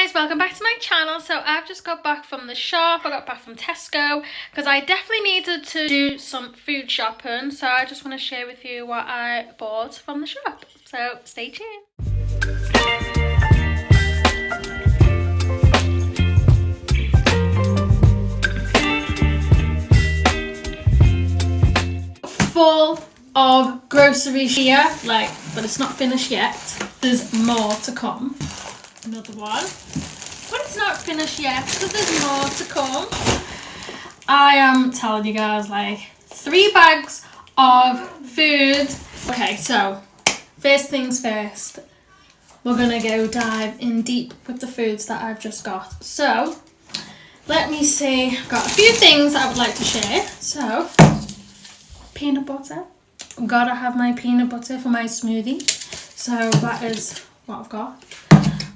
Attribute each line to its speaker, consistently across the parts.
Speaker 1: guys, welcome back to my channel. So I've just got back from the shop. I got back from Tesco because I definitely needed to do some food shopping. So I just want to share with you what I bought from the shop. So stay tuned. Full of groceries here, but it's not finished yet. There's more to come. Another one, but it's not finished yet because there's more to come. I am telling you guys, 3 bags of food. Okay, so first things first, we're gonna go dive in deep with the foods that I've just got. So let me see, I've got a few things I would like to share. So peanut butter, gotta have my peanut butter for my smoothie. So that is what I've got.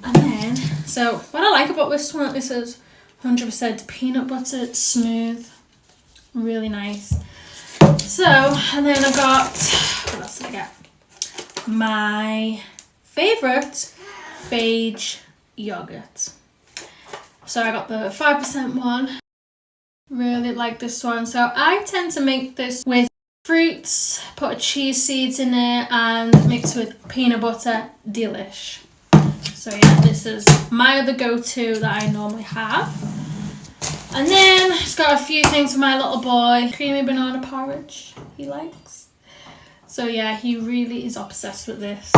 Speaker 1: And then, so what I like about this one, this is 100% peanut butter, smooth, really nice. So, and then I got, what else did I get? My favourite Phage yogurt. So I got the 5% one, really like this one. So I tend to make this with fruits, put cheese seeds in it and mix with peanut butter, delish. So yeah, this is my other go-to that I normally have. And then just got a few things for my little boy. Creamy banana porridge he likes. So yeah, he really is obsessed with this.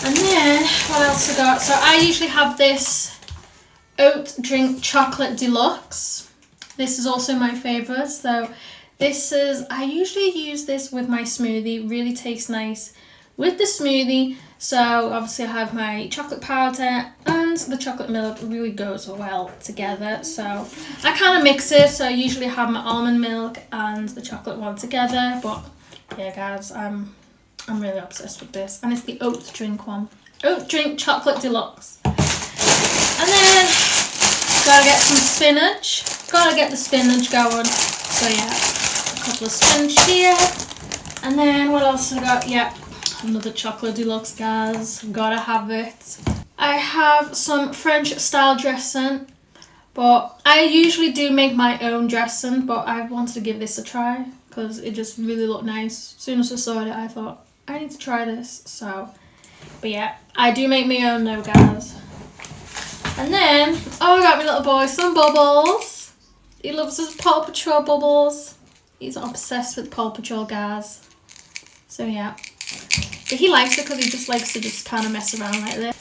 Speaker 1: And then what else I got? So I usually have this oat drink chocolate deluxe. This is also my favourite. So this is, I usually use this with my smoothie. Really tastes nice with the smoothie. So obviously I have my chocolate powder and the chocolate milk, really goes well together. So I kind of mix it. So I usually have my almond milk and the chocolate one together. But yeah guys, I'm really obsessed with this. And it's the oat drink one. Oat drink chocolate deluxe. And then gotta get some spinach. Gotta get the spinach going. So yeah, a couple of spinach here. And then what else I got? Yeah, another chocolate deluxe, guys. Gotta have it. I have some French style dressing, but I usually do make my own dressing, but I wanted to give this a try because it just really looked nice. As soon as I saw it, I thought I need to try this. So, but yeah, I do make my own though, guys. And then, oh, I got my little boy some bubbles. He loves his Paw Patrol bubbles. He's obsessed with Paw Patrol, guys. So yeah. But he likes it because he just likes to just kind of mess around like this.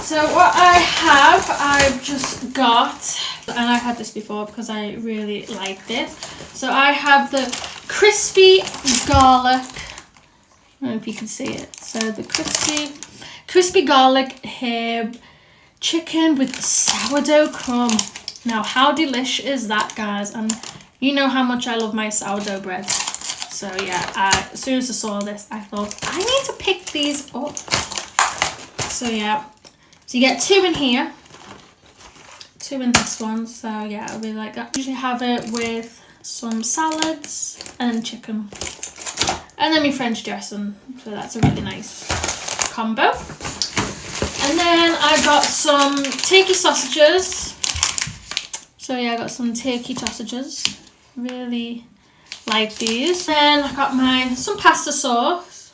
Speaker 1: So what I have, I've just got, and I had this before because I really like this. So I have the crispy garlic. I don't know if you can see it. So the crispy garlic herb chicken with sourdough crumb. Now how delish is that, guys? And you know how much I love my sourdough bread. So yeah, as soon as I saw this, I thought, I need to pick these up. So yeah, so you get 2 in here, 2 in this one. So yeah, I really like that. Usually have it with some salads and chicken. And then my French dressing. So that's a really nice combo. And then I got some turkey sausages. So yeah, I got some turkey sausages. Really like these. Then I got some pasta sauce,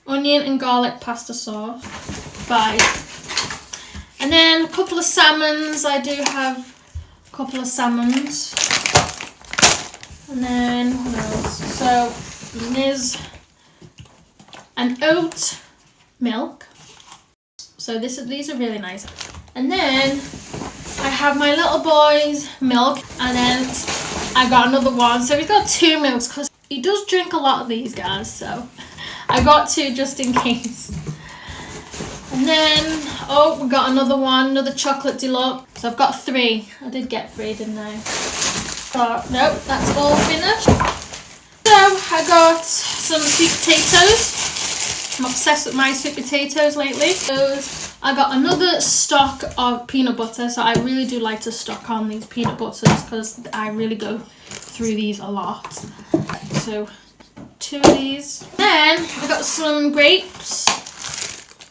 Speaker 1: onion and garlic pasta sauce, 5. And then a couple of salmons. I do have a couple of salmons. And then what else? So there's an oat milk. So these are really nice. And then I have my little boy's milk, and then I got another one. So we've got 2 milks because he does drink a lot of these, guys. So I got 2 just in case. And then, oh, we got another one, another chocolate deluxe. So I've got 3. I did get 3, didn't I? So, nope, that's all finished. So I got some sweet potatoes. I'm obsessed with my sweet potatoes lately. I got another stock of peanut butter. So I really do like to stock on these peanut butters because I really go through these a lot. So 2 of these. Then I got some grapes.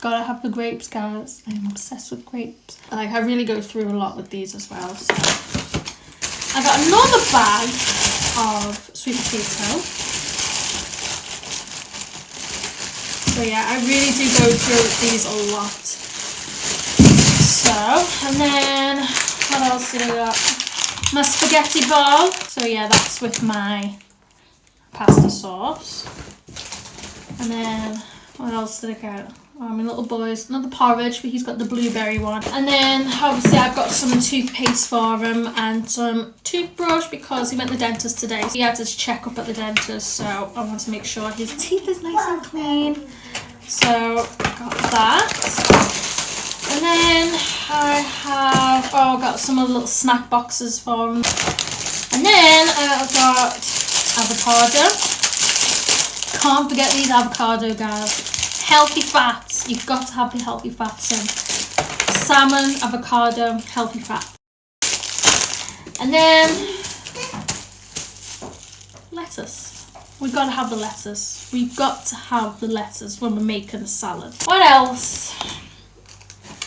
Speaker 1: gotta have the grapes, guys. I'm obsessed with grapes. Like, I really go through a lot with these as well. So I got another bag of sweet potato. So yeah, I really do go through these a lot. So, and then what else did I got? My spaghetti bowl. So yeah, that's with my pasta sauce. And then what else did I get? Oh, my little boy's another porridge, but he's got the blueberry one. And then obviously I've got some toothpaste for him and some toothbrush because he went to the dentist today. So he had to check up at the dentist, so I want to make sure his teeth is nice and clean. So got that. And then I have got some of the little snack boxes for him. And then I've got avocado. Can't forget these avocado, guys. Healthy fats. You've got to have the healthy fats in. Salmon, avocado, healthy fat. And then lettuce. We've got to have the lettuce. We've got to have the lettuce when we're making a salad. What else?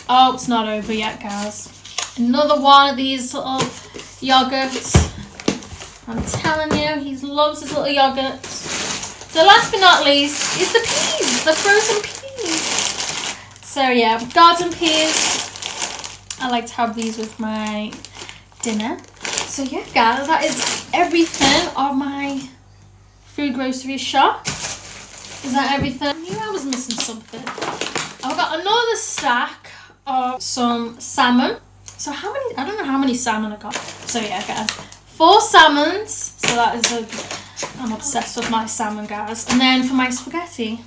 Speaker 1: Oh, it's not over yet, guys. Another one of these little yogurts. I'm telling you, he loves his little yogurts. So last but not least is the peas, the frozen peas. So yeah, garden peas. I like to have these with my dinner. So yeah, guys, that is everything of my food grocery shop. Is that everything? I knew I was missing something. I've got another stack of some salmon. So how many? I don't know how many salmon I got. So yeah, guys, 4 salmons. So that is I'm obsessed with my salmon, guys. And then for my spaghetti,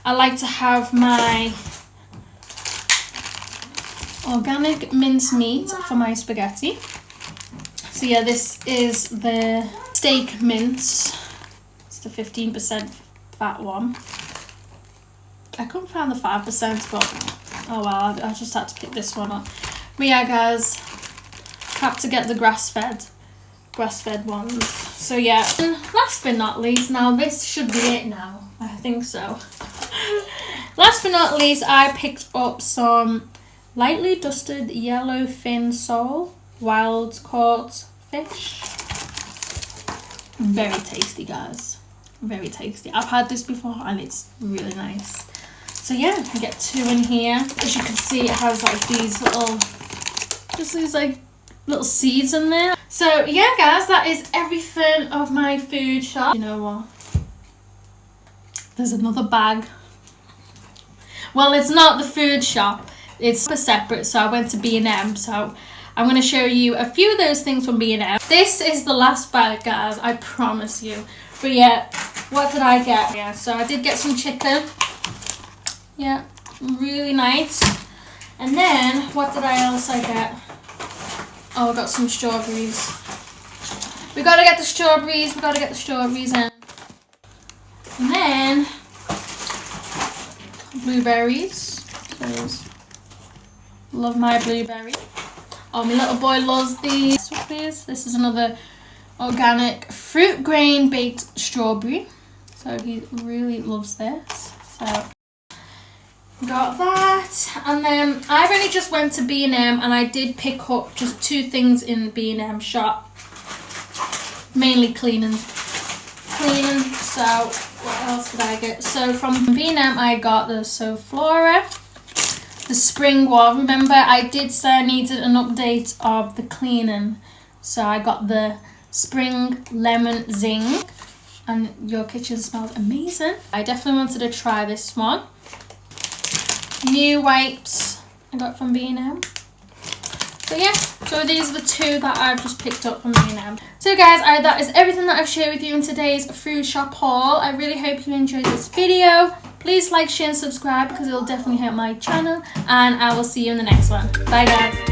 Speaker 1: I like to have my organic mincemeat for my spaghetti. So yeah, this is the steak mince. It's the 15% fat one. I couldn't find the 5%, but oh well, I just had to pick this one up. But yeah, guys, have to get the grass-fed ones. So yeah, and last but not least, now this should be it now. I think so. Last but not least, I picked up some lightly dusted yellow fin sole wild caught fish. Very tasty, guys. Very tasty. I've had this before and it's really nice. So yeah, I get 2 in here. As you can see, it has like these little, just these like little seeds in there. So yeah, guys, that is everything of my food shop. You know what? There's another bag. Well, it's not the food shop. It's separate. So I went to B&M. So I'm going to show you a few of those things from B&M. This is the last bag, guys. I promise you. But yeah, what did I get? Yeah, so I did get some chicken. Yeah, really nice. And then what did I else I get? Oh, I got some strawberries. We gotta get the strawberries. We gotta get the strawberries in. And then blueberries. Love my blueberry. Oh, my little boy loves these. This is another organic fruit grain baked strawberry. So he really loves this. So got that. And then I've only just went to B&M and I did pick up just 2 things in B&M shop. Mainly cleaning. So what else did I get? So from B&M I got the Soflora, the spring one. Remember I did say I needed an update of the cleaning. So I got the spring lemon zing and your kitchen smells amazing. I definitely wanted to try this one. New wipes I got from B&M. So yeah, so these are the 2 that I've just picked up from B&M. So guys, that is everything that I've shared with you in today's food shop haul. I really hope you enjoyed this video. Please like, share and subscribe because it will definitely help my channel. And I will see you in the next one. Bye guys.